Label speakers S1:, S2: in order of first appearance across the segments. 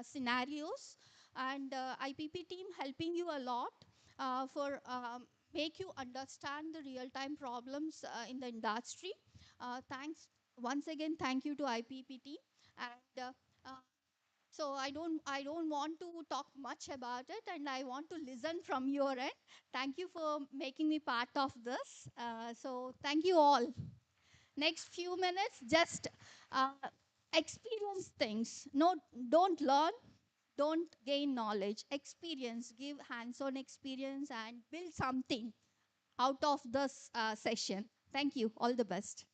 S1: scenarios, and IPP team helping you a lot for make you understand the real-time problems in the industry. Thanks once again. Thank you to IPP team. And uh, so I don't want to talk much about it, and I want to listen from your end. Thank you for making me part of this. So thank you all. Next few minutes, just uh, experience things. No, don't learn, don't gain knowledge. Experience, give hands-on experience, and build something out of this session. Thank you. All the best.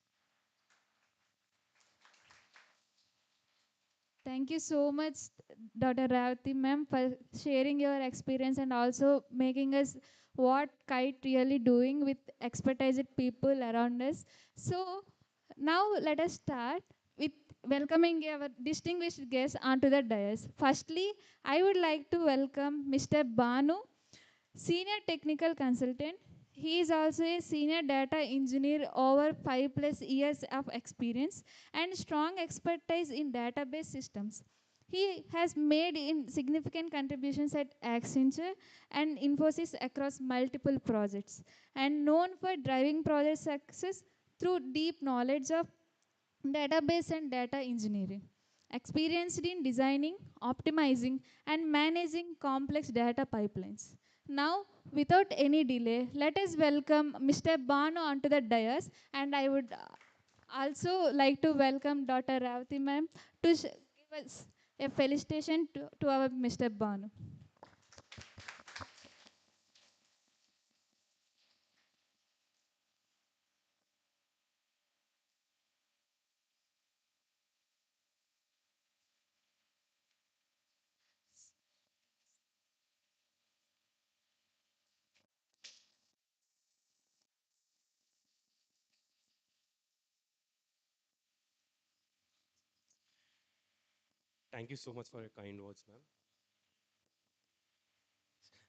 S2: Thank you so much, Dr. Ravati ma'am, for sharing your experience and also making us what Kite really doing with expertised people around us. So now let us start with welcoming our distinguished guests onto the dais. Firstly, I would like to welcome Mr. Banu, Senior Technical Consultant. He is also a senior data engineer over 5+ years of experience and strong expertise in database systems. He has made significant contributions at Accenture and Infosys across multiple projects and known for driving project success through deep knowledge of database and data engineering. Experienced in designing, optimizing, and managing complex data pipelines. Now, without any delay, let us welcome Mr. Banu onto the dais, and I would also like to welcome Dr. Ravati ma'am to give us a felicitation to our Mr. Banu.
S3: Thank you so much for your kind words, ma'am.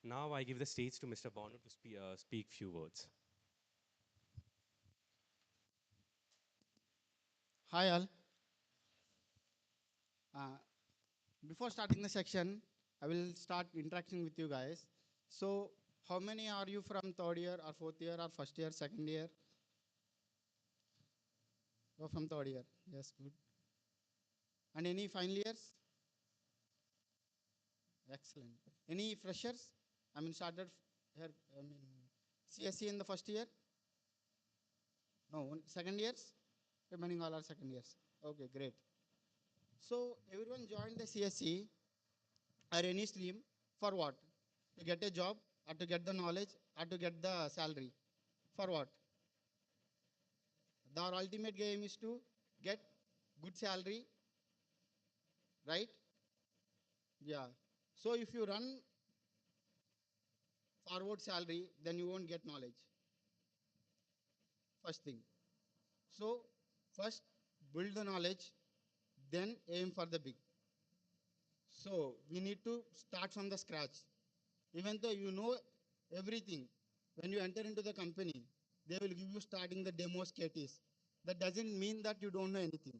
S3: Now I give the stage to Mr. Bono to speak few words.
S4: Hi all. Uh, Before starting the section, I will start interacting with you guys. So, how many are you from third year or fourth year or first year, second year? Or from third year? Yes, good. And any final years? Excellent. Any freshers? I mean, started here. I mean, CSC in the first year? No, second years? Remaining all are second years. Okay, great. So everyone joined the CSC or any stream for what? To get a job or to get the knowledge or to get the salary. For what? Our ultimate game is to get good salary, right? Yeah. So if you run forward salary, then you won't get knowledge. First thing. So first build the knowledge, then aim for the big. So we need to start from the scratch. Even though you know everything, when you enter into the company, they will give you starting the demos KTs. That doesn't mean that you don't know anything.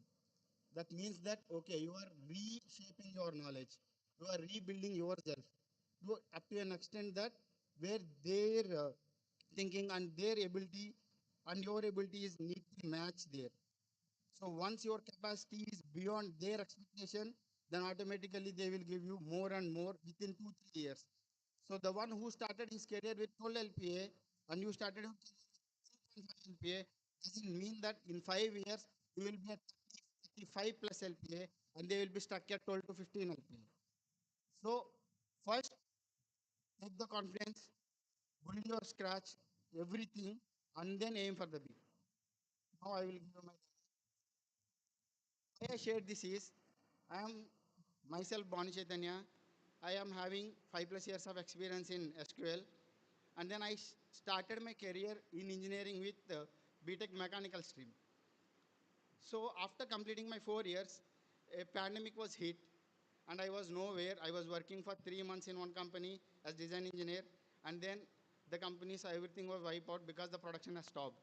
S4: That means that, okay, you are reshaping your knowledge. You are rebuilding yourself up to an extent that where their thinking and their ability and your abilities need to match there. So once your capacity is beyond their expectation, then automatically they will give you more and more within 2 3 years. So the one who started his career with 12 LPA and you started with 3.5 LPA doesn't mean that in 5 years you will be at 35 plus LPA and they will be stuck at 12 to 15 LPA. So first take the confidence, build your scratch, everything, and then aim for the big. Now I will give you my. Why I shared this is, I am myself Bani Chaitanya. I am having 5+ years of experience in SQL, and then I started my career in engineering with BTech mechanical stream. So after completing my 4 years, a pandemic was hit, and I was nowhere. I was working for 3 months in one company as design engineer, and then the companies everything was wiped out because the production has stopped.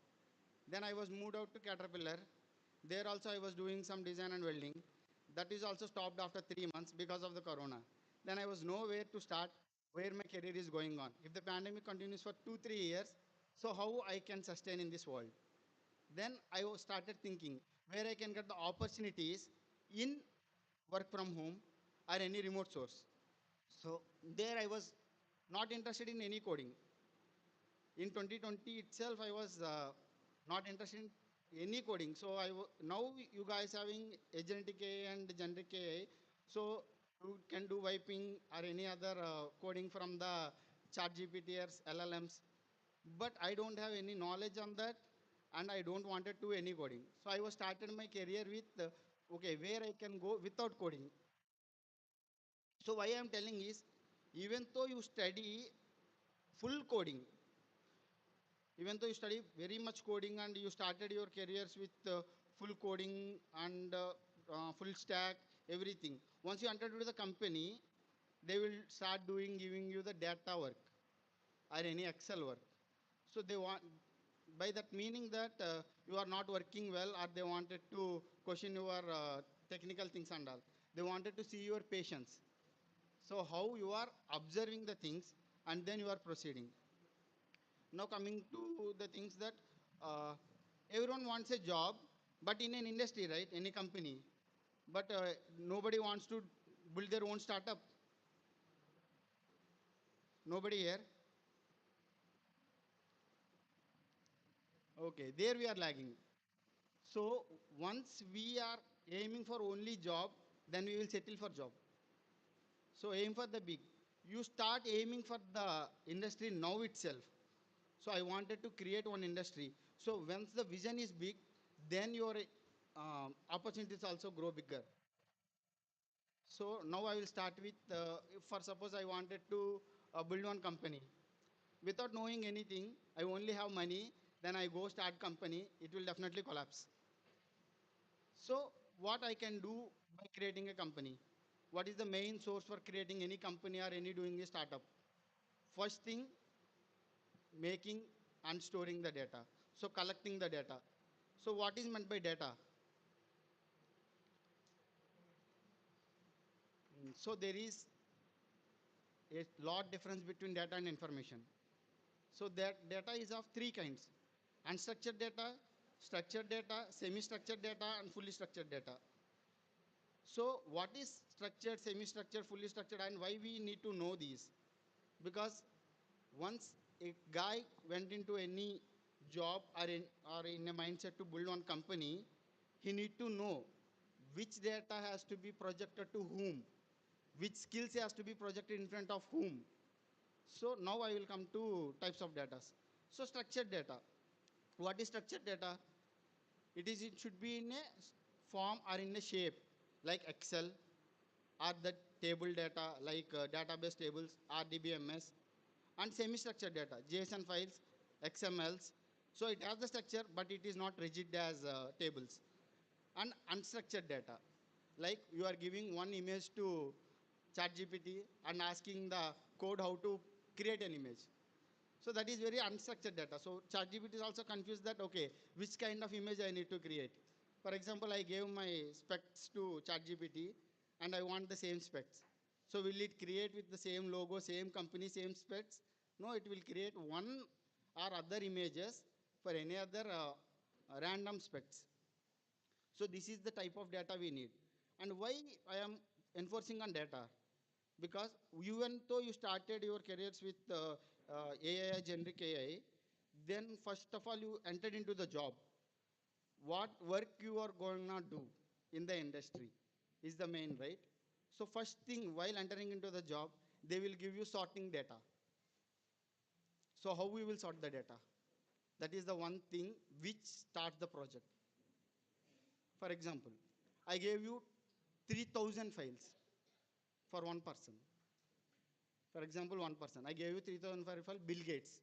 S4: Then I was moved out to Caterpillar. There also I was doing some design and welding. That is also stopped after 3 months because of the corona. Then I was nowhere to start where my career is going on. If the pandemic continues for 2 3 years, so how I can sustain in this world? Then started thinking where I can get the opportunities in work from home or any remote source. So there I was not interested in any coding. In 2020 itself, I was not interested in any coding. So now you guys having agentic AI and generic AI, so you can do wiping or any other coding from the chat gpt or llms, but I don't have any knowledge on that, and I don't want to do any coding. So I was started my career with okay, where I can go without coding. So why I'm telling is, even though you study full coding, even though you study very much coding and you started your careers with full coding and full stack, everything, once you enter into the company, they will start doing giving you the data work or any excel work. So they want, by that meaning that you are not working well, or they wanted to question your technical things and all. They wanted to see your patience. So how you are observing the things and then you are proceeding. Now coming to the things that uh, everyone wants a job, but in an industry, right? Any company, but nobody wants to build their own startup. Nobody here. Okay, there we are lagging. So once we are aiming for only job, then we will settle for job. So aim for the big. You start aiming for the industry now itself. So I wanted to create one industry. So once the vision is big, then your opportunities also grow bigger. So now I will start with, if for suppose I wanted to build one company. Without knowing anything, I only have money, then I go start company, it will definitely collapse. So what I can do by creating a company? What is the main source for creating any company or any doing a startup? First thing, making and storing the data. So collecting the data. So what is meant by data? So there is a lot difference between data and information. So that data is of three kinds: unstructured data, structured data, semi-structured data, and fully structured data. So what is structured, semi-structured, fully structured, and why we need to know these? Because once a guy went into any job or in a mindset to build one company, he need to know which data has to be projected to whom, which skills has to be projected in front of whom. So now I will come to types of data. So structured data. What is structured data? It should be in a form or in a shape like Excel, or the table data like database tables, RDBMS, and semi-structured data, JSON files, XMLs. So it has the structure, but it is not rigid as tables. And unstructured data, like you are giving one image to ChatGPT and asking the code how to create an image. So that is very unstructured data. So ChatGPT is also confused that, okay, which kind of image I need to create. For example, I gave my specs to ChatGPT and I want the same specs. So will it create with the same logo, same company, same specs? No, it will create one or other images for any other random specs. So this is the type of data we need. And why I am enforcing on data? Because even though you started your careers with AI, generic AI, then first of all you entered into the job. What work you are going to do in the industry is the main, right? So first thing, while entering into the job, they will give you sorting data. So how we will sort the data? That is the one thing which starts the project. For example, I gave you 3,000 files for one person. For example, one person. I gave you 3,000 files, Bill Gates.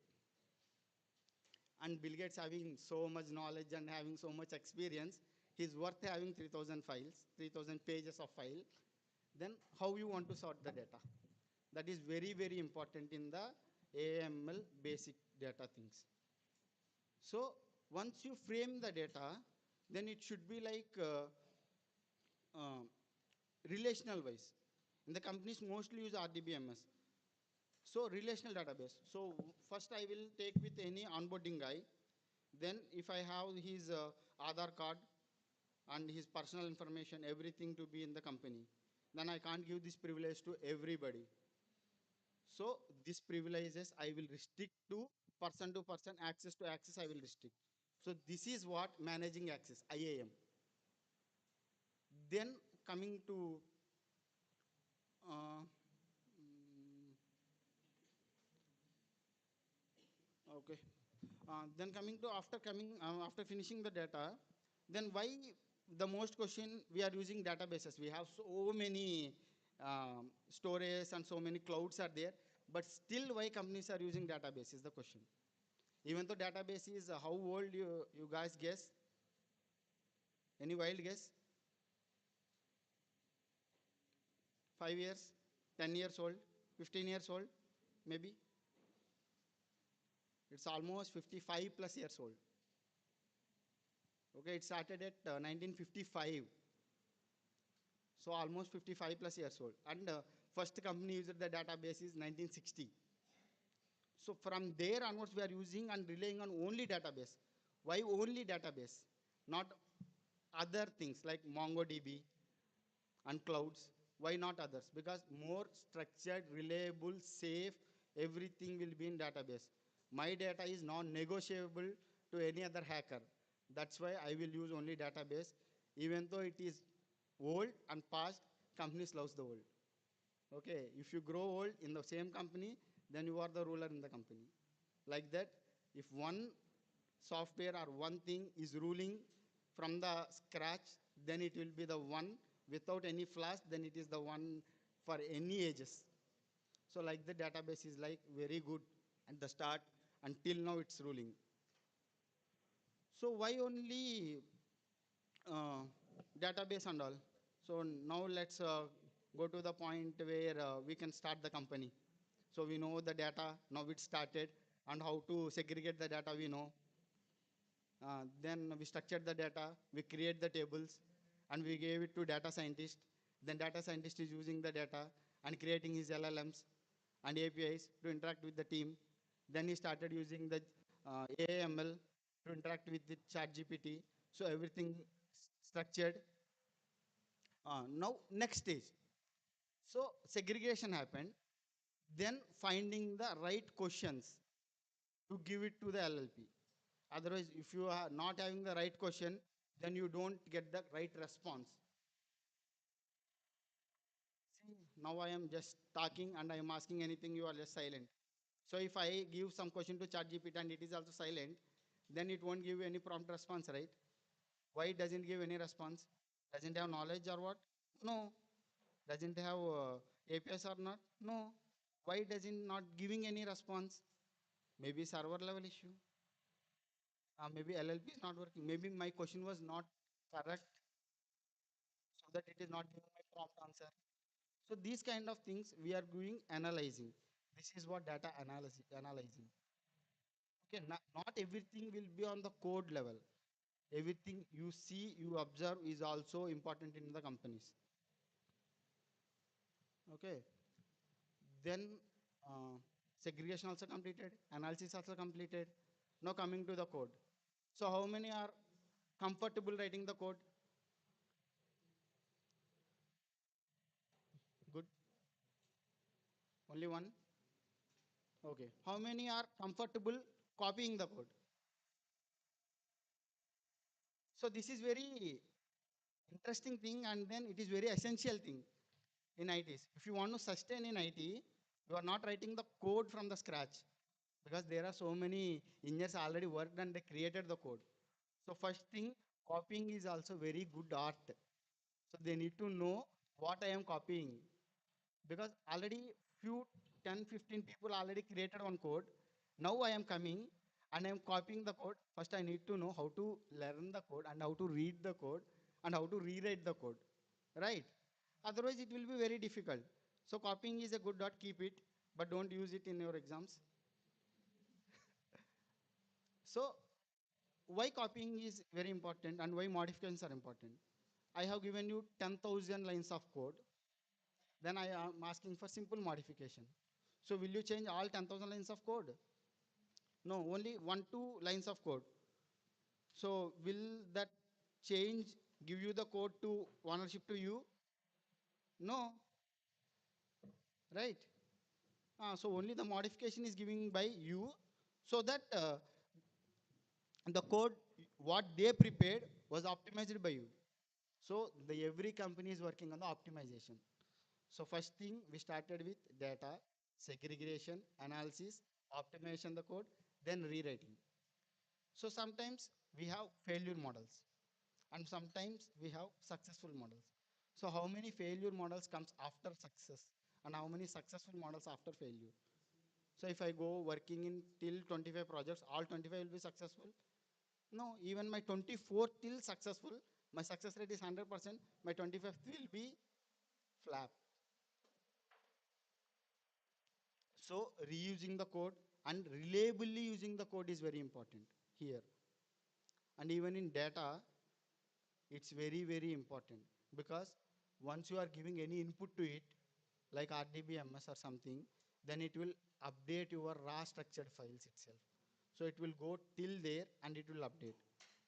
S4: And Bill Gates having so much knowledge and having so much experience, he's worth having 3,000 files, 3,000 pages of file. Then how you want to sort the data? That is very, very important in the AML basic data things. So once you frame the data, then it should be like, uh, relational wise. In the companies mostly use RDBMS. So relational database. So first I will take with any onboarding guy. Then if I have his Aadhaar card and his personal information, everything to be in the company, then I can't give this privilege to everybody. So these privileges I will restrict to person, access to access I will restrict. So this is what managing access, IAM. Then coming to uh, okay. Then coming to after finishing the data, then why the most question we are using databases? We have so many storage and so many clouds are there, but still why companies are using database is the question. Even though database is how old you guys guess? Any wild guess? 5 years, 10 years old, 15 years old, maybe. It's almost 55 plus years old. Okay, it started at 1955. So almost 55 plus years old. And first company used the database is 1960. So from there onwards, we are using and relying on only database. Why only database? Not other things like MongoDB and clouds. Why not others? Because more structured, reliable, safe, everything will be in database. My data is non-negotiable to any other hacker. That's why I will use only database. Even though it is old and past, companies loves the old. Okay, if you grow old in the same company, then you are the ruler in the company. Like that, if one software or one thing is ruling from the scratch, then it will be the one without any flaws, then it is the one for any ages. So like the database is like very good at the start until now it's ruling. So why only uh, database and all? So now let's go to the point where we can start the company. So we know the data, now it started, and how to segregate the data we know. Then we structured the data, we create the tables, and we gave it to data scientist. Then data scientist is using the data and creating his LLMs and APIs to interact with the team. Then he started using the AML to interact with the chat GPT. So everything structured. Now next stage. So segregation happened. Then finding the right questions to give it to the LLP. Otherwise, if you are not having the right question, then you don't get the right response. See, now I am just talking and I am asking anything, you are just silent. So if I give some question to ChatGPT and it is also silent, then it won't give any prompt response, right? Why it doesn't give any response? Doesn't have knowledge or what? No. Doesn't have APIs or not? No. Why doesn't not giving any response? Maybe server level issue. Maybe LLP is not working. Maybe my question was not correct, so that it is not giving my prompt answer. So these kind of things we are doing analyzing. This is what data analysis analyzing. Okay, not everything will be on the code level. Everything you see, you observe is also important in the companies. Okay, then uh, segregation also completed, analysis also completed. Now coming to the code. So how many are comfortable writing the code? Good. Only one. Okay. How many are comfortable copying the code? So this is very interesting thing, and then it is very essential thing in ITs. If you want to sustain in IT, you are not writing the code from the scratch, because there are so many engineers already worked and they created the code. So first thing, copying is also very good art. So they need to know what I am copying, because already few 10 15 people already created one code. Now I am coming and I am copying the code. First I need to know how to learn the code and how to read the code and how to rewrite the code, right? Otherwise it will be very difficult. So copying is a good dot, keep it, but don't use it in your exams. So why copying is very important and why modifications are important? I have given you 10,000 lines of code. Then I am asking for simple modification. So will you change all 10,000 lines of code? No, only one, two lines of code. So will that change give you the code to ownership to you? No, right? So only the modification is giving by you, so that the code what they prepared was optimized by you. So the every company is working on the optimization. So first thing we started with data, segregation, analysis, optimization the code, then rewriting. So sometimes we have failure models and sometimes we have successful models. So how many failure models comes after success and how many successful models after failure? So if I go working in till 25 projects, all 25 will be successful. No, even my 24th till successful, my success rate is 100%, my 25th will be flap. So reusing the code and reliably using the code is very important here. And even in data, it's very, very important because once you are giving any input to it, like RDBMS or something, then it will update your raw structured files itself. So it will go till there and it will update.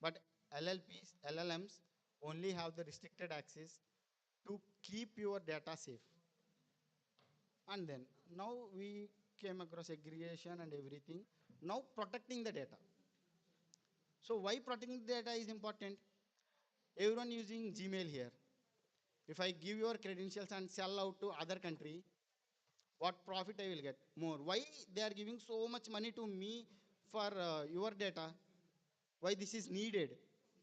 S4: But LLMs only have the restricted access to keep your data safe. And then now we came across aggregation and everything. Now protecting the data. So why protecting the data is important? Everyone using Gmail here. If I give your credentials and sell out to other country, what profit I will get? More. Why they are giving so much money to me for your data? Why this is needed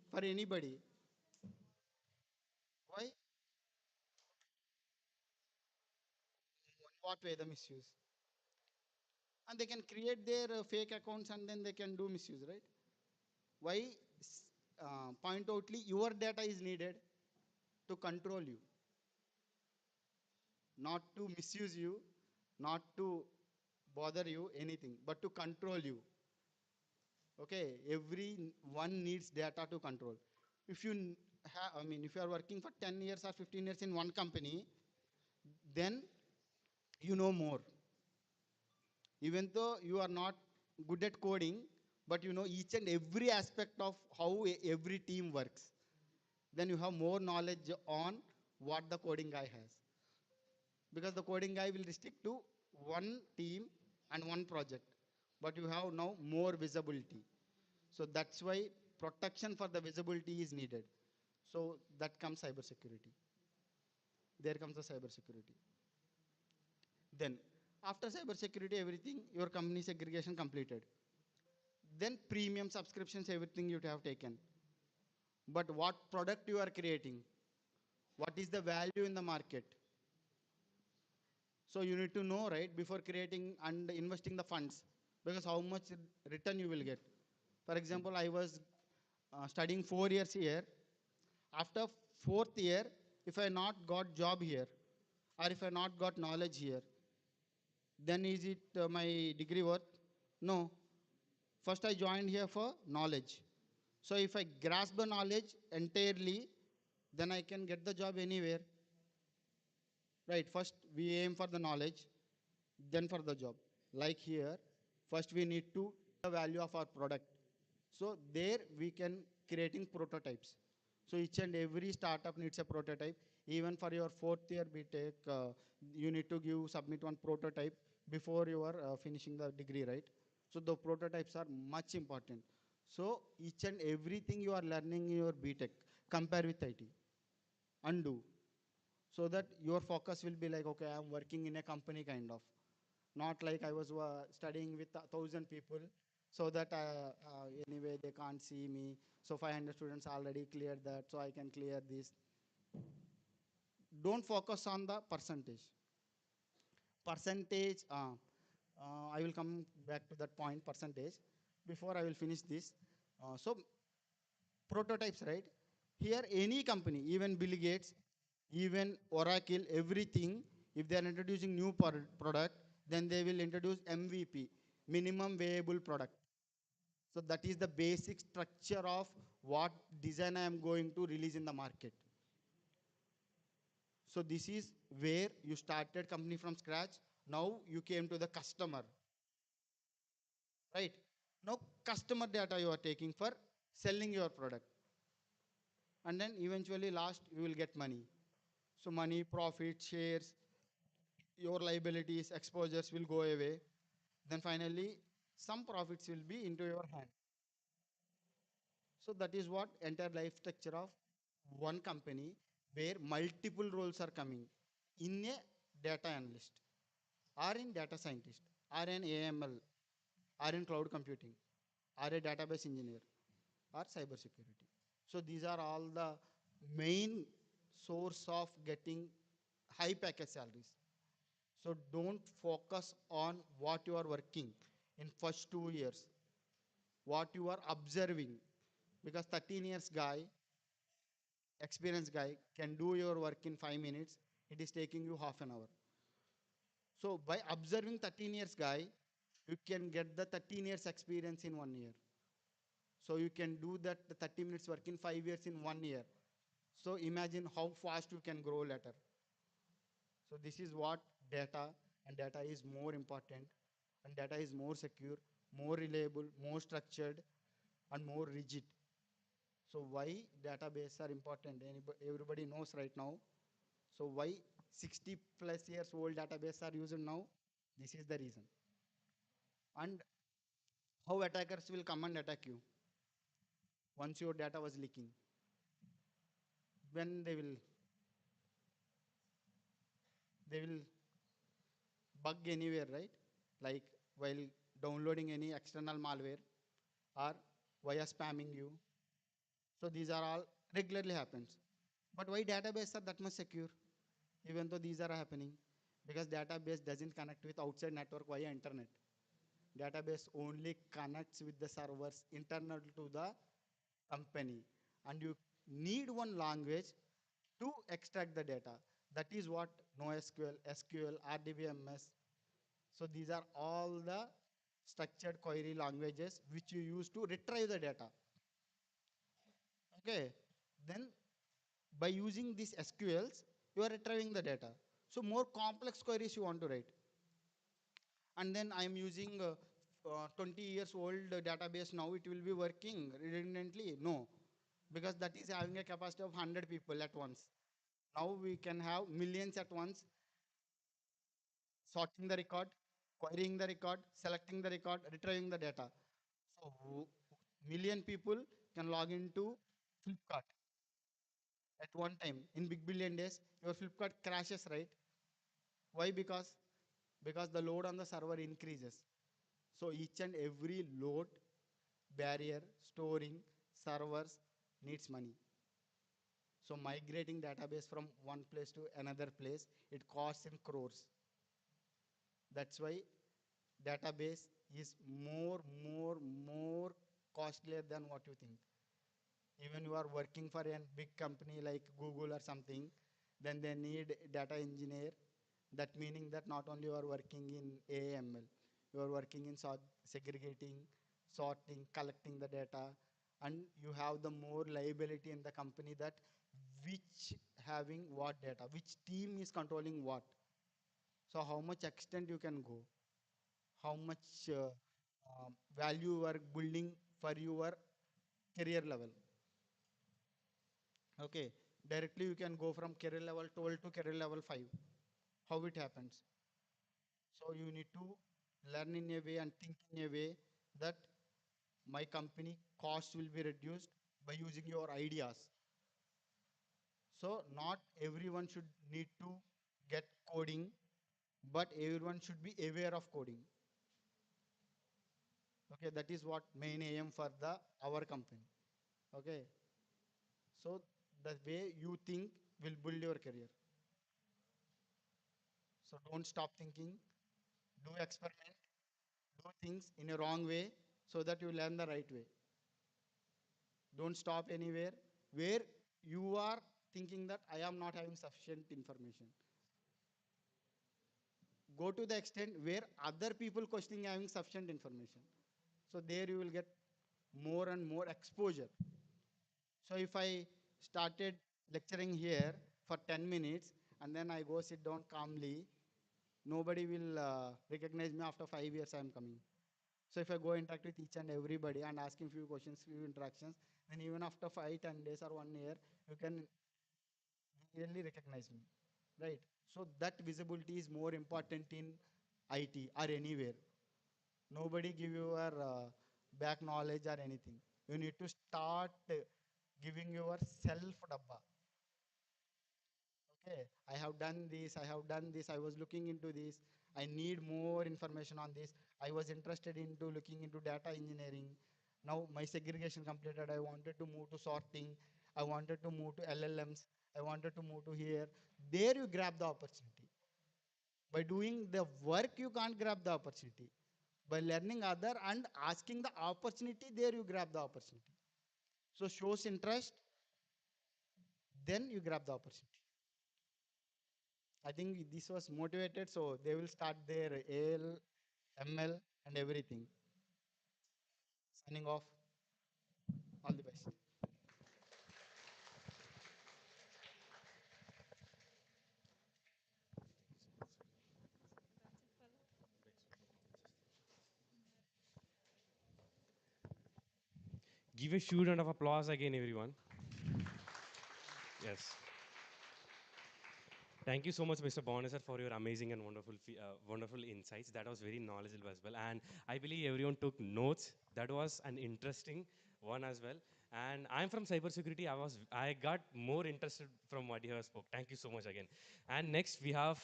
S4: for anybody? Why? What way the misuse? And they can create their fake accounts and then they can do misuse, right? Why point outly your data is needed to control you, not to misuse you, not to bother you, anything, but to control you. Okay, every one needs data to control. If you have, I mean, if you are working for 10 years or 15 years in one company, then you know more. Even though you are not good at coding, but you know each and every aspect of how every team works. Then you have more knowledge on what the coding guy has. Because the coding guy will restrict to one team and one project. But you have now more visibility. So that's why protection for the visibility is needed. So that comes cybersecurity. There comes the cybersecurity. Then after cybersecurity, everything, your company segregation completed. Then premium subscriptions, everything you have taken. But what product you are creating? What is the value in the market? So you need to know, right, before creating and investing the funds, because how much return you will get. For example, I was studying 4 years here. After fourth year, if I not got job here, or if I not got knowledge here, then is it my degree worth? No. First, I joined here for knowledge. So if I grasp the knowledge entirely, then I can get the job anywhere. Right, first we aim for the knowledge, then for the job. Like here, first we need to the value of our product. So there we can creating prototypes. So each and every startup needs a prototype. Even for your fourth year BTech, you need to submit one prototype before you are finishing the degree, right? So the prototypes are much important. So each and everything you are learning in your BTech, compare with IT, undo, so that your focus will be like, okay, I'm working in a company kind of, not like I was studying with 1,000 people, so that anyway they can't see me, so 500 students already cleared that, so I can clear this. Don't focus on the percentage. I will come back to that point, percentage, before I will finish this. So prototypes, right? Here, any company, even Bill Gates, even Oracle, everything, if they are introducing new product, then they will introduce MVP, minimum viable product. So that is the basic structure of what design I am going to release in the market. So this is where you started company from scratch. Now you came to the customer, right? Now customer data you are taking for selling your product. And then eventually last you will get money. So money, profit, shares, your liabilities, exposures will go away. Then finally some profits will be into your hand. So that is what entire life structure of one company where multiple roles are coming in a data analyst or in data scientist or in AML or in cloud computing or a database engineer or cyber security. So these are all the main source of getting high package salaries. So don't focus on what you are working in first 2 years, what you are observing, because 13 years guy, experienced guy can do your work in 5 minutes. It is taking you half an hour. So by observing 13 years guy, you can get the 13 years experience in 1 year. So you can do that the 30 minutes work in 5 years in 1 year. So imagine how fast you can grow later. So this is what data, and data is more important, and data is more secure, more reliable, more structured, and more rigid. So why database are important? Everybody knows right now. So why 60 plus years old database are used now? This is the reason. And how attackers will come and attack you once your data was leaking? When they will bug anywhere, right? Like while downloading any external malware or via spamming you. So these are all regularly happens. But why database are that much secure? Even though these are happening, because database doesn't connect with outside network via internet. Database only connects with the servers internal to the company, and you need one language to extract the data. That is what NoSQL, SQL, RDBMS. So these are all the structured query languages which you use to retrieve the data. Okay, then by using these SQLs, you are retrieving the data. So more complex queries you want to write. And then I am using 20 years old database now, it will be working redundantly? No, because that is having a capacity of 100 people at once. Now we can have millions at once, sorting the record, querying the record, selecting the record, retrieving the data. So million people can log into Flipkart at one time. In big billion days, your Flipkart crashes, right? Why? Because the load on the server increases. So each and every load, barrier, storing, servers needs money. So migrating database from one place to another place, it costs in crores. That's why database is more costlier than what you think. Even you are working for a big company like Google or something, then they need data engineer. That meaning that not only you are working in AML, you are working in segregating, sorting, collecting the data, and you have the more liability in the company that which having what data, which team is controlling what. So how much extent you can go, how much value you are building for your career level. Okay, directly you can go from career level 12 to career level 5. How it happens? So you need to learn in a way and think in a way that my company cost will be reduced by using your ideas. So not everyone should need to get coding, but everyone should be aware of coding. Okay, that is what main aim for the our company. Okay, so the way you think will build your career. So don't stop thinking, do experiment, do things in a wrong way so that you learn the right way. Don't stop anywhere where you are thinking that I am not having sufficient information. Go to the extent where other people questioning having sufficient information. So there you will get more and more exposure. So if I started lecturing here for 10 minutes and then I go sit down calmly, nobody will recognize me after 5 years I'm coming. So if I go interact with each and everybody and asking few questions, few interactions, then even after 5, 10 days or 1 year, you can really recognize me, right? So that visibility is more important in IT or anywhere. Nobody give your back knowledge or anything. You need to start giving your self dabba. Okay, I have done this, I have done this, I was looking into this, I need more information on this. I was interested into looking into data engineering. Now my segregation completed, I wanted to move to sorting, I wanted to move to LLMs, I wanted to move to here. There you grab the opportunity. By doing the work, you can't grab the opportunity. By learning other and asking the opportunity, there you grab the opportunity. So shows interest, then you grab the opportunity. I think this was motivated, so they will start their AL, ML, and everything. Signing off. All the best.
S3: Give a huge round of applause again, everyone. Yes. Thank you so much, Mr. Bonner, sir, for your amazing and wonderful, wonderful insights. That was very knowledgeable as well. And I believe everyone took notes. That was an interesting one as well. And I'm from cybersecurity. I got more interested from what you have spoke. Thank you so much again. And next we have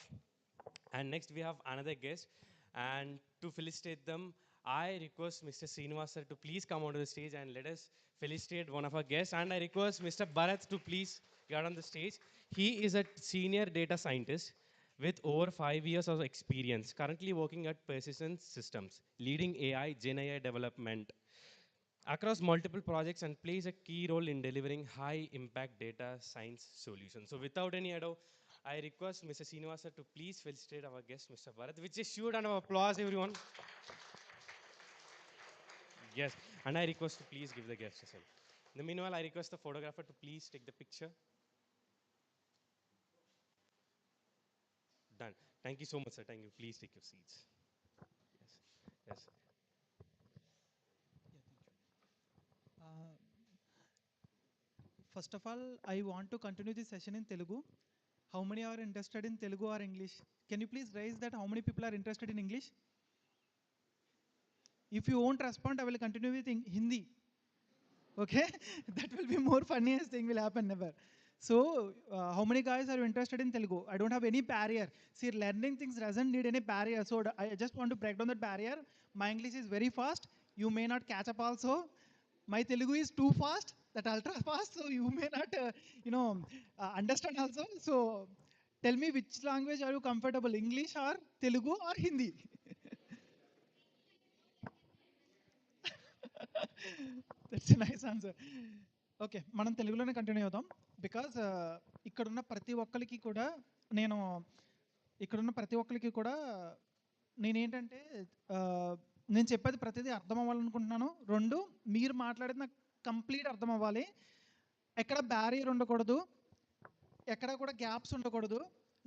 S3: another guest. And to felicitate them, I request Mr. Srinivas sir to please come onto the stage and let us felicitate one of our guests. And I request Mr. Bharat to please get on the stage. He is a senior data scientist with over 5 years of experience, currently working at Persistence Systems, leading AI, Gen AI development across multiple projects and plays a key role in delivering high impact data science solutions. So without any ado, I request Mr. Srinivasa to please felicitate our guest, Mr. Bharat, which is shoot and of applause, everyone. Yes, and I request to please give the guest as well. In the meanwhile, I request the photographer to please take the picture. Done. Thank you so much, sir. Thank you. Please take your seats. Yes. Yes.
S5: Uh, First of all, I want to continue this session in Telugu. How many are interested in Telugu or English? Can you please raise that? How many people are interested in English? If you won't respond, I will continue with Hindi. Okay, that will be more funniest thing will happen never. So, how many guys are interested in Telugu? I don't have any barrier. See, learning things doesn't need any barrier. So, I just want to break down that barrier. My English is very fast. You may not catch up also. My Telugu is too fast, that ultra fast. So, you may not, understand also. So, tell me which language are you comfortable, English or Telugu or Hindi? That's nice answer. Okay, మనం తెలుగులోనే continue అవుదాం. Because ఇక్కడున్న ప్రతి ఒక్కరికి కూడా నేను ఇక్కడున్న ప్రతి ఒక్కరికి కూడా నేనేంటంటే నేను చెప్పేది ప్రతిదీ అర్థం అవ్వాలనుకుంటున్నాను. రెండు, మీరు మాట్లాడేది నాకు కంప్లీట్ అర్థం అవ్వాలి. ఎక్కడ బ్యారియర్ ఉండకూడదు, ఎక్కడ కూడా గ్యాప్స్ ఉండకూడదు.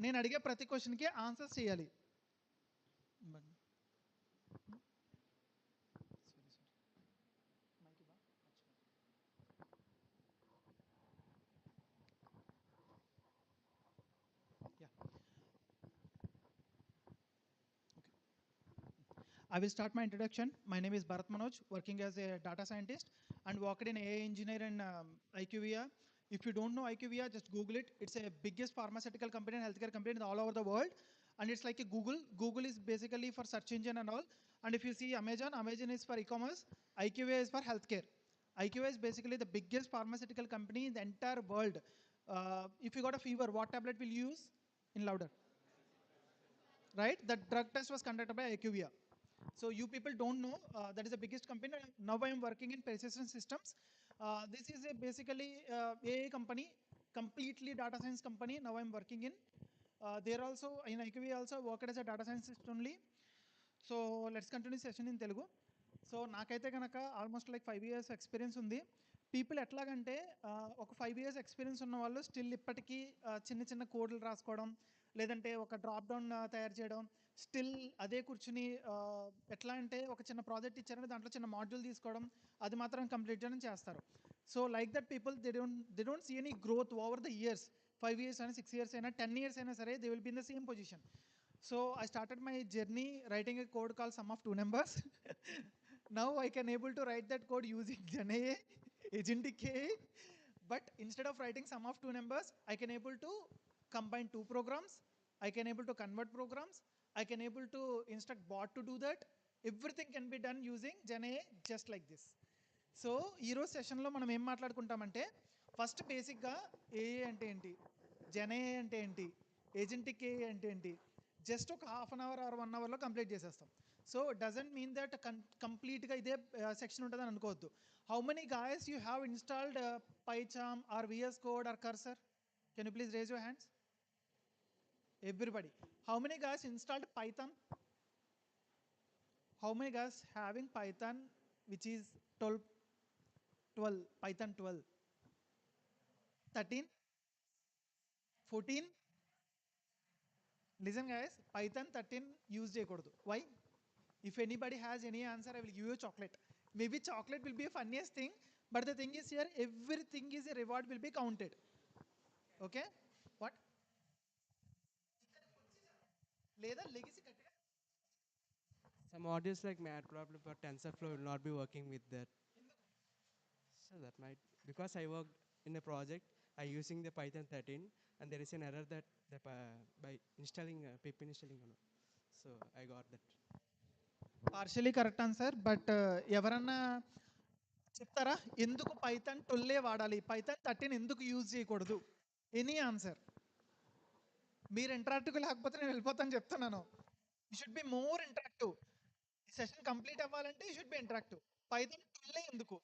S5: నేను అడిగే ప్రతి క్వశ్చన్కి ఆన్సర్స్ చేయాలి. I will start my introduction. My name is Bharat Manoj, working as a data scientist and worked in AI engineer in IQVIA. If you don't know IQVIA, just Google it. It's a biggest pharmaceutical company and healthcare company all over the world. And it's like a Google. Google is basically for search engine and all. And if you see Amazon, Amazon is for e-commerce. IQVIA is for healthcare. IQVIA is basically the biggest pharmaceutical company in the entire world. If you got a fever, what tablet will you use? In louder. Right? The drug test was conducted by IQVIA. So you people don't know, that is the biggest company. Now I am working in Persistence Systems. This is a basically AI company, completely data science company. Now I'm working in. There also, in IQV also worked as a data scientist only. So let's continue session in Telugu. So నాకైతే కనుక almost like 5 years experience ఉంది. People ఎట్లాగంటే ఒక 5 years experience ఉన్న వాళ్ళు still ఇప్పటికీ చిన్న చిన్న కోడ్లు రాసుకోవడం, లేదంటే ఒక డ్రాప్ డౌన్ తయారు చేయడం, స్టిల్ అదే కూర్చుని ఎట్లా అంటే ఒక చిన్న ప్రాజెక్ట్ ఇచ్చారంటే దాంట్లో చిన్న మాడ్యూల్ తీసుకోవడం, అది మాత్రం కంప్లీట్ చేయడం చేస్తారు. So like that people they don't see any growth over the years. 5 years అయినా 6 ఇయర్స్ అయినా 10 ఇయర్స్ అయినా సరే they will be in the same position. So I started my journey writing a code called sum of two numbers. Now I can able to write that code using GenAI, agentic AI. But instead of writing sum of two numbers, I can able to combine two programs. I can able to convert programs. I can able to instruct bot to do that. Everything can be done using GenAI just like this. So ఈరోజు సెషన్లో మనం ఏం మాట్లాడుకుంటామంటే, first బేసిక్గా ఏఏ అంటే ఏంటి, GenAI అంటే ఏంటి, ఏజెంటిక్ ఏఐ అంటే ఏంటి, జస్ట్ ఒక హాఫ్ అన్ అవర్ ఆర్ 1 అవర్లో కంప్లీట్ చేసేస్తాం. సో డజంట్ మీన్ దట్ కంప్లీట్గా ఇదే సెక్షన్ ఉంటుందని అనుకోవద్దు. How many guys you have installed PyCharm or VS Code or Cursor? Can you please raise your hands? Everybody. How many guys installed Python? How many guys having Python which is 12, Python 12, 13, 14? Listen guys, Python 13 use చేయకూడదు. Why? If anybody has any answer, I will give you a chocolate. Maybe chocolate will be a funniest thing, but the thing is here, everything is a reward will be counted. Okay? What? లేదా legacy కట్టే
S6: Some modules like Matplotlib or TensorFlow will not be working with that. So that might, because I worked in a project, I using the Python 13, and there is an error that by installing pip installing. So I got that.
S5: Partially correct answer. But ఎవరన్నా చెప్తారా ఎందుకు Python 12 వాడాలి, Python 13 ఎందుకు use చేయకూడదు? Any answer? మీరు interactive లేకపోతే నేను వెళ్ళిపోతాను చెప్తున్నాను. You should be more interactive. ఈ సెషన్ కంప్లీట్ అవ్వాలంటే you should be interactive. Python 12 ఎందుకు?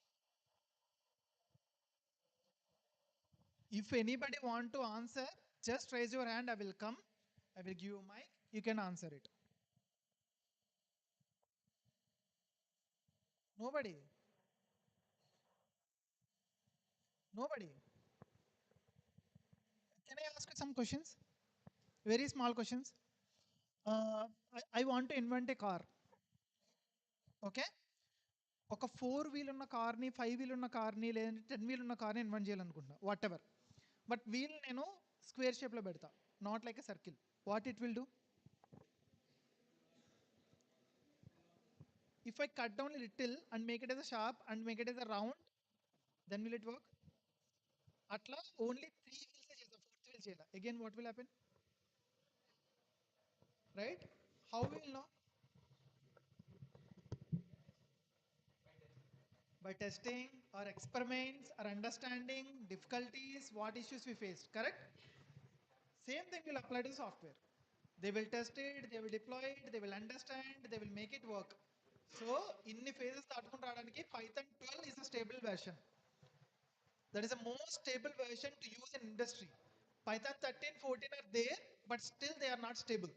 S5: If anybody want to answer, just raise your hand, I will come, I will give you mic, you can answer it. Nobody? Nobody? Can I ask you some questions? Very small questions. I want to invent a car. Okay? ఒక 4 wheel ఉన్న కార్ని, 5 wheel ఉన్న కార్ని, లేదంటే 10 wheel ఉన్న కార్ని invent చేయాలనుకుంటున్నా, whatever. But wheel నేను స్క్వేర్ షేప్లో పెడతా, not like a circle. What it will do? If I cut down little and make it as a sharp and make it as a round, then will it work? అట్లా only 3 wheels చేద్దాం, 4th wheel చేయాలి. Again what will happen? Right? How will know? By testing or experiments or understanding difficulties, what issues we faced, correct? Same thing will apply to software. They will test it, they will deploy it, they will understand, they will make it work. So ఇన్ని phases దాటుకుని రావడానికి Python 12 is a stable version. That is the most stable version to use in industry. Python 13, 14 are there, but still they are not stable.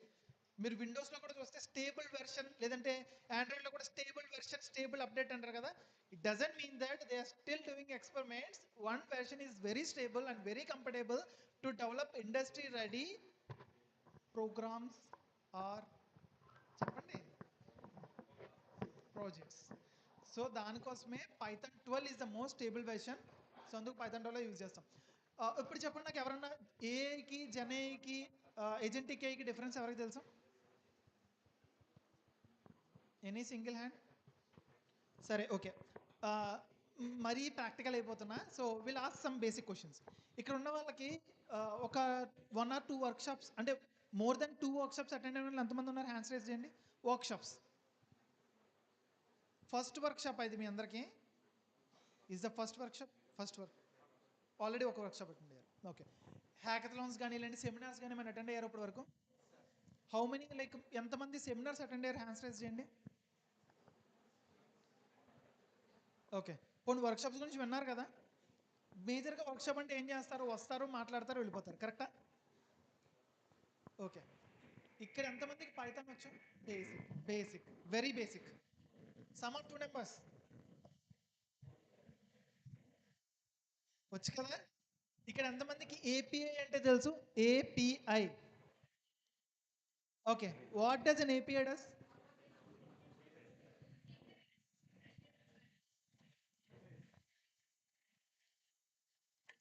S5: మీరు విండోస్లో కూడా చూస్తే stable version, లేదంటే ఆండ్రాయిడ్లో కూడా stable version, stable update అంటారు కదా. It doesn't mean that they are still doing experiments. One version is very stable and very comfortable to develop industry ready programs or చెప్పండి projects. So దానికోసమే Python 12 is the most stable version. So అందుకు Python 12 use చేస్తాం. ఇప్పుడు చెప్పండి నాకు, ఎవరన్నా ఏఐకి, జెన్ఏఐకి, agentic ఏఐకి difference ఎవరికి తెలుసు? Any single hand? సరే, ఓకే. మరీ ప్రాక్టికల్ అయిపోతున్నా. So will ask some basic questions. ఇక్కడ ఉన్న వాళ్ళకి ఒక 1 or 2 వర్క్షాప్స్, అంటే మోర్ దెన్ 2 వర్క్షాప్స్ అటెండ్ అయిన వాళ్ళు ఎంతమంది ఉన్నారు? హ్యాండ్స్ రేజ్ చేయండి. వర్క్షాప్స్, ఫస్ట్ వర్క్షాప్ ఇది మీ అందరికీ is the first workshop. First work already ఒక వర్క్షాప్ అటెండ్ అయ్యారు. ఓకే. హ్యాకథలాన్స్ కానీ ఇలాంటి సెమినార్స్ కానీ మనం అటెండ్ అయ్యారు ఇప్పటి వరకు? హౌ మెనీ, లైక్ ఎంతమంది సెమినార్స్ అటెండ్ అయ్యారు? హ్యాండ్స్ రేజ్ చేయండి. ఓకే. కొన్ని వర్క్షాప్స్ గురించి విన్నారు కదా. మేజర్గా వర్క్షాప్ అంటే ఏం చేస్తారు? వస్తారు, మాట్లాడతారు, వెళ్ళిపోతారు, కరెక్టా? ఓకే. ఇక్కడ ఎంతమందికి పైథాన్ వచ్చు? Basic, basic, very basic. Some of 2 numbers. వచ్చు కదా. ఇక్కడ ఎంతమందికి ఏపీఐ అంటే తెలుసు? API. Okay, what does an API does?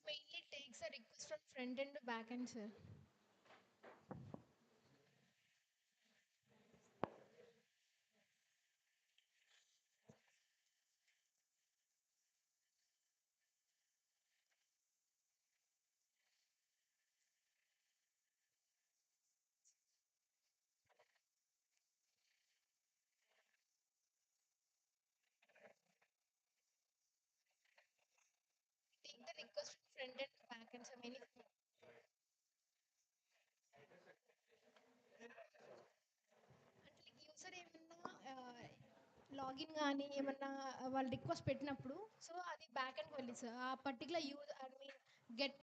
S7: Mainly takes a request from front end to back end, sir. Take the request from front end to back end, sir. Many అంటే like user ఏమన్నా login కానీ ఏమన్నా వాళ్ళు request పెట్టినప్పుడు so అది back and వెళ్ళి sir ఆ particular use I mean get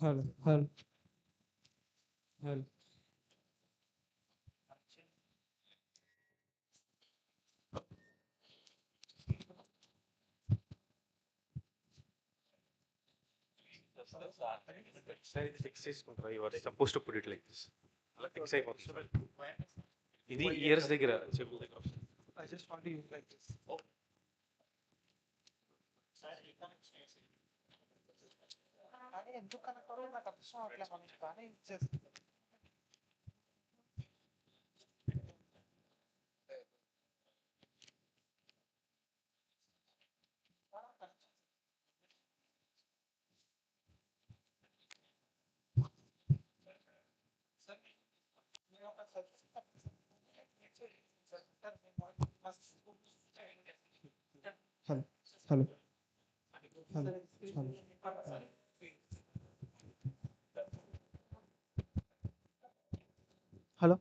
S6: Hello, hello, hello.
S3: Sir, ఇది fix చేసుకుంటారా? You are supposed to put it like this. అలా fix అయిపోతుంది సార్. ఇది ఇయర్స్ దగ్గర చెవుల దగ్గర.
S5: I just want to use like this. కానీ ఎందుకు కనెక్ట్ అవ్వలేదు నాకు అర్థం అవట్లేదు మనకి కానీ just hello hello hello hello hello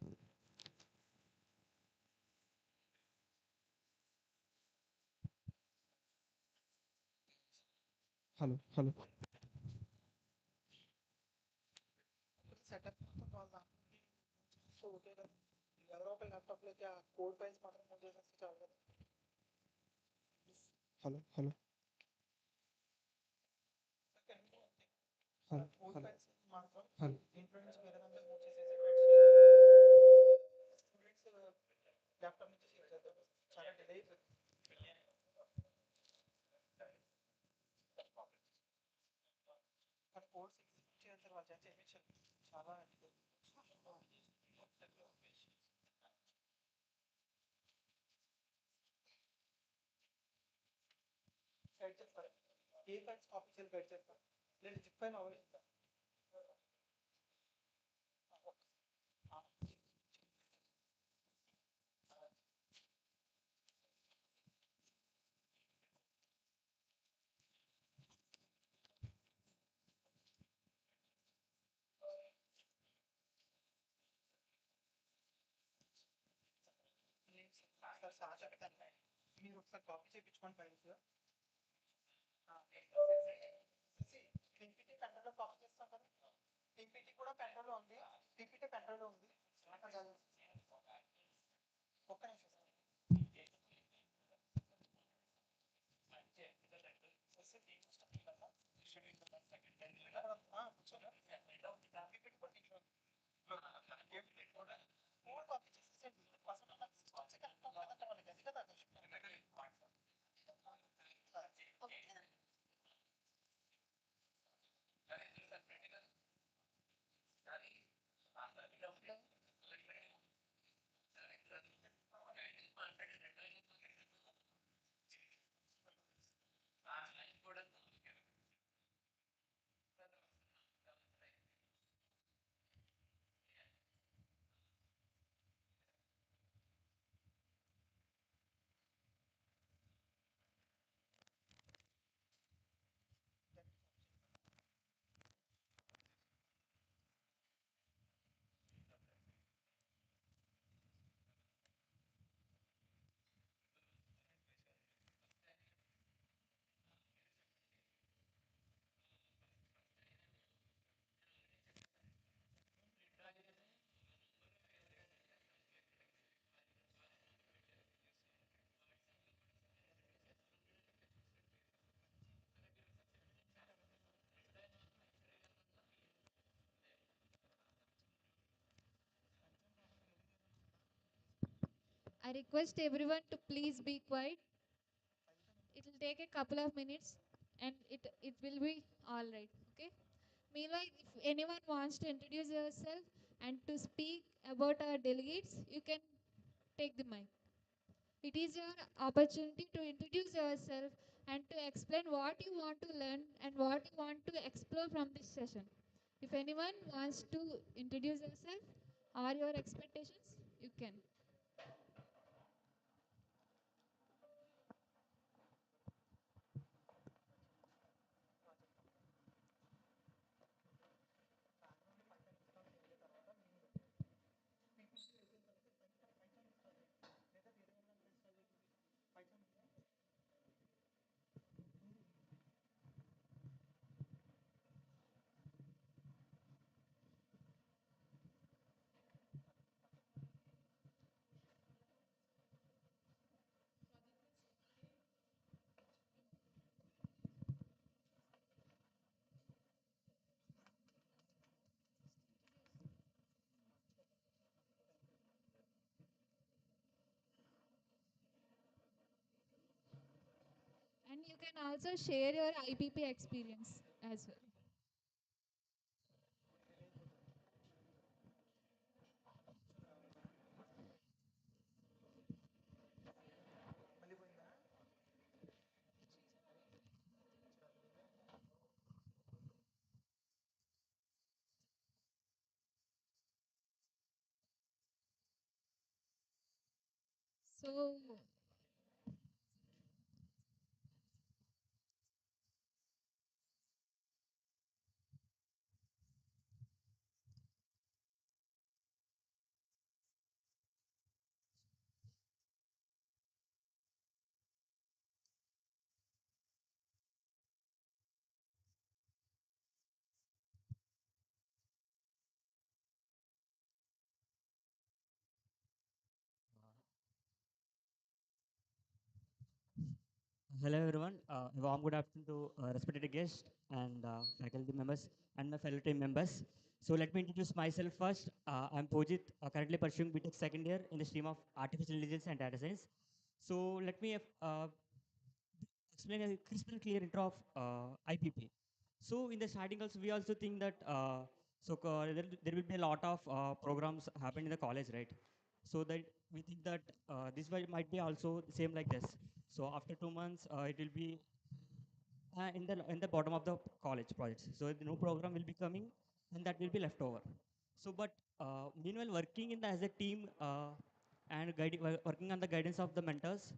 S5: hello hello setup so okay కదా ఎవరో ఒక ల్యాప్టాప్లోకి ఆ కోడ్ ఫైల్స్ మాత్రం మూవ్ చేసేస్తే చాలు కదా hello hello hello code files మాత్రం
S6: హలో.
S5: దీంట్లో నుంచి వేరే దాంట్లో మూవ్ చేసేసి స్టూడెంట్స్ ల్యాప్టాప్ నుంచి షేర్ చేద్దాం చాలా డిలే అయిపోతుంది కానీ కోడ్స్ ఎగ్జిక్యూట్ చేయాలి వాళ్ళు చేయించాలి చాలా గైడ్ చేస్తారు ఏ ఫైల్స్ కాపీ చేయాలి గైడ్ చేస్తారు లేదు జిప్ ఫైల్ ఆలోచిస్తారు సార్ సార్ చెప్తాను మీరు ఒకసారి కాపీ చేయించుకోండి ఫైల్స్ పీపీటీ పెన్లో కాపీ చేస్తాం కదా పీపీటీ కూడా పెన్లో ఉంది పీపీటీ పెన్లో ఉంది ఒక్క నిమిషం
S2: I request everyone to please be quiet. It will take a couple of minutes and it will be all right. Okay. Meanwhile, if anyone wants to introduce yourself and to speak about our delegates, you can take the mic. It is your opportunity to introduce yourself and to explain what you want to learn and what you want to explore from this session. If anyone wants to introduce yourself or your expectations, you can. you can also share your IPP experience as well. So,
S8: Hello everyone. A warm good afternoon to respected guests and faculty members and my fellow team members. So let me introduce myself first. I'm Pojit, currently pursuing BTech second year in the stream of Artificial Intelligence and Data Science. So let me explain a crisp and clear intro of IPP. So in the starting also, we also think that there will be a lot of programs happen in the college, right? So that we think that might be also same like this. So after 2 months, it will be in the bottom of the college projects. So the new program will be coming, and that will be left over. So, but meanwhile, working in the, as a team working on the guidance of the mentors,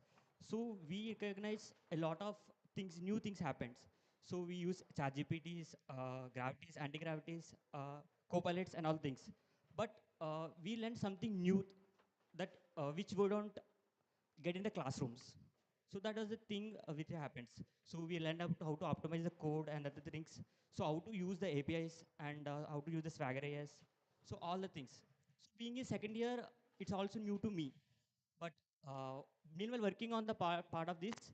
S8: so we recognize a lot of things, new things happens. So we use chat GPTs, gravities, anti-gravities, copilots, and all things. But we learn something new that which we don't get in the classrooms. So that was the thing which happens. So we learned about how to optimize the code and other things. So how to use the APIs and how to use the Swagger AS. So all the things. So being a second year, it's also new to me. But meanwhile, working on the part of this,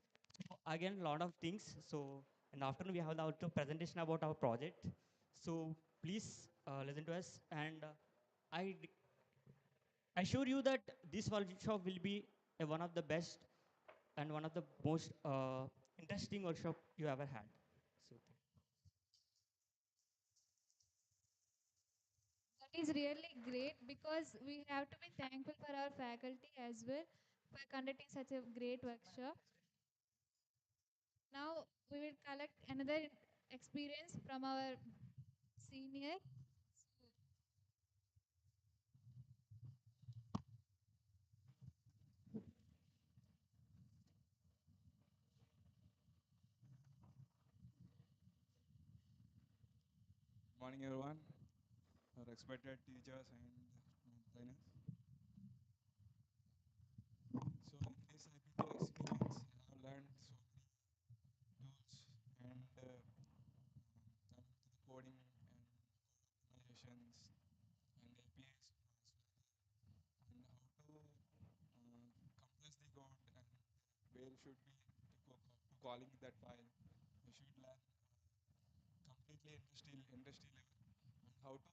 S8: again, a lot of things. So in the afternoon, we have the also presentation about our project. So please listen to us. And I assure you that this workshop will be one of the best and one of the most interesting workshop you ever had. So,
S2: that is really great because we have to be thankful for our faculty as well for conducting such a great workshop. Now we will collect another experience from our senior.
S9: Morning, everyone. Our respected teachers and trainers. So, in this IPT experience, I have learned so many tools and coming to the coding and optimizations and APIs and how to compress the code and where should be to calling that file. We should learn completely industry level and how to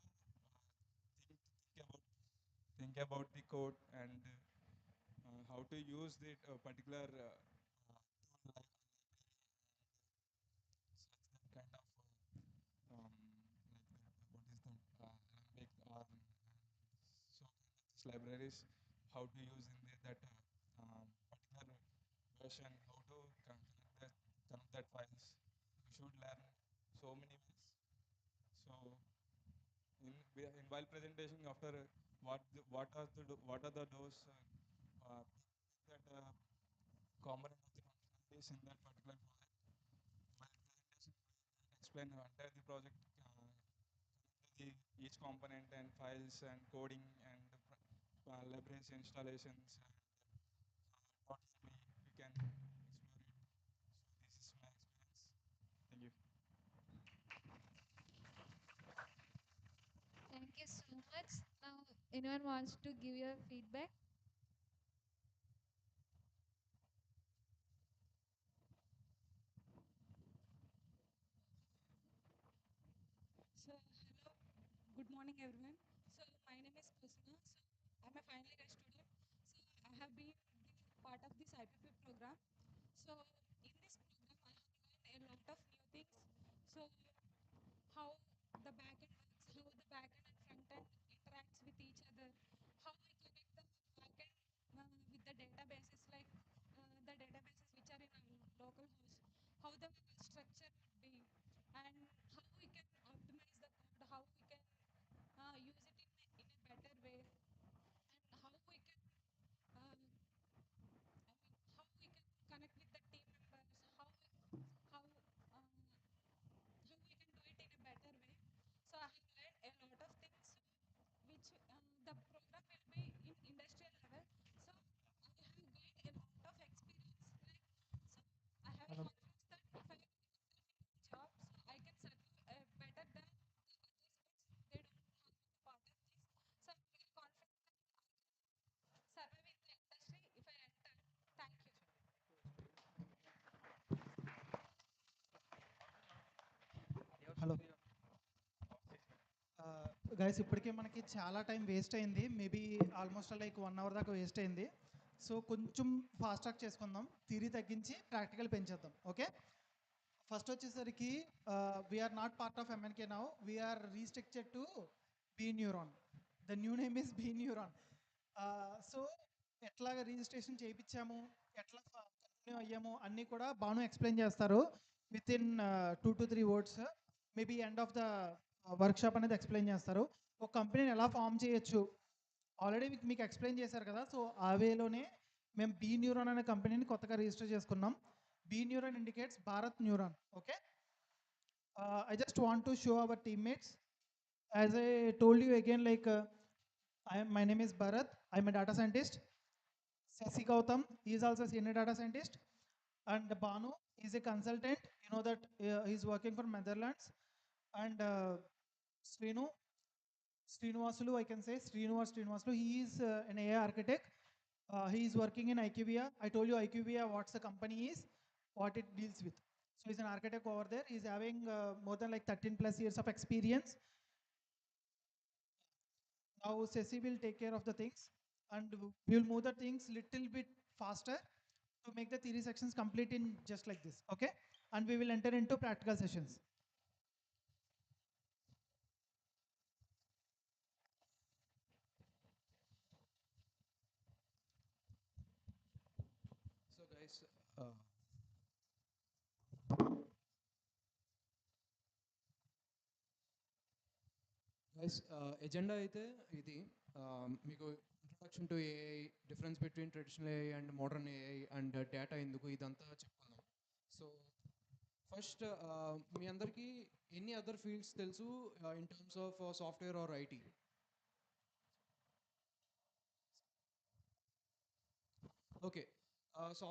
S9: think about the code and how to use the particular tool like such that kind of like that, what is the Alembic or so kind of these libraries, how to use in that particular version, how to connect that files. We should learn so many ways. So in while presentation after what are the those that component of the functionalities in that particular project. While presentation, explain entire the project, the each component and files and coding and libraries installations and what we can explore it. So this is my experience. Thank you.
S2: Thank you so much. Now, anyone wants to give your feedback?
S10: So, hello, good morning, everyone. So, my name is Kusma. So, I'm a final year student. So, I have been part of this IPP program. So, in this program, I have the structure would be, and how we can optimize the code, how we can use it in a better way, and how we can how we can connect with the team members, how how we can do it in a better way. So I have learned a lot of things, which the program will be in industrial level. So I have gained a lot of experience. Like, so I have a confidence that if I get a job, so I can survive better than the others, but they don't have the part of this. So I'm very confident that I can survive in the industry if I enter. Thank you.
S5: Hello guys, ఇప్పటికే మనకి చాలా time waste అయింది. Maybe almost like 1 hour దాకా waste అయింది. So కొంచెం fast track చేసుకుందాం, theory తగ్గించి practical పెంచేద్దాం. ఓకే, ఫస్ట్ వచ్చేసరికి we're not part of MNK now, we're restructured to B Neuron. The new name is B Neuron. So ఎట్లాగ registration చేయించాము, ఎట్లా కంటిన్యూ అయ్యాము అన్నీ కూడా బాను ఎక్స్ప్లెయిన్ చేస్తారు within 2 to 3 words. Maybe end of the workshop అనేది explain చేస్తారు. ఒక కంపెనీని ఎలా ఫామ్ చేయొచ్చు ఆల్రెడీ మీకు ఎక్స్ప్లెయిన్ చేశారు కదా. సో ఆ వేలోనే మేము బీ న్యూరాన్ అనే కంపెనీని కొత్తగా రిజిస్టర్ చేసుకున్నాం. B Neuron indicates Bharat Neuron. Okay, I just want to show our teammates. As I told you again, like my name is Bharat. I'm a data scientist. Sasi Gautam, he is also a senior data scientist. And Banu is a consultant. You know that he's working for Netherlands. And Srinivasulu, I can say Srinivasulu. He is an AI architect. He is working in IQVIA. I told you IQVIA, what the company is, what it deals with. So he's an architect over there. He's having more than like 13 plus years of experience. Now Ceci will take care of the things, and we will move the things little bit faster to make the theory sections complete in just like this. Okay, and we will enter into practical sessions.
S9: So guys, agenda అయితే ఇది మీకు introduction to AI, difference between traditional AI and modern AI and data ఎందుకు, ఇదంతా చెప్పుకుందాం. So first మీ అందరికీ ఎన్ని other fields తెలుసు in terms of software or IT? Okay, soft